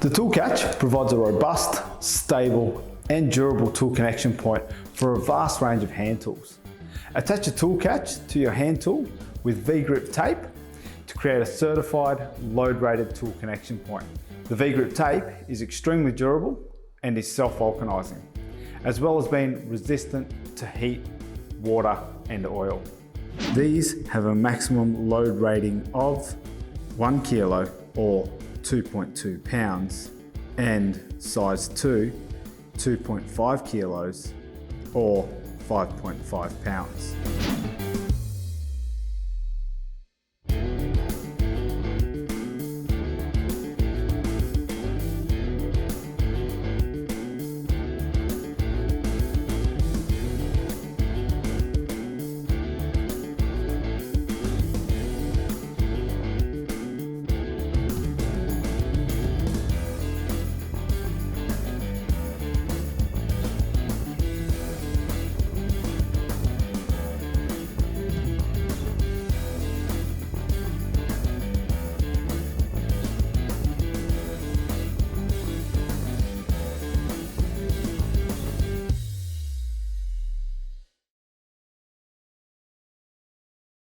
The tool catch provides a robust, stable and durable tool connection point for a vast range of hand tools. Attach a tool catch to your hand tool with V-Gripp Tape to create a certified load-rated tool connection point. The V-Gripp Tape is extremely durable and is self-vulcanizing, as well as being resistant to heat, water and oil. These have a maximum load rating of 1 kilo or 2.2 pounds and size 2, 2.5 kilos or 5.5 pounds.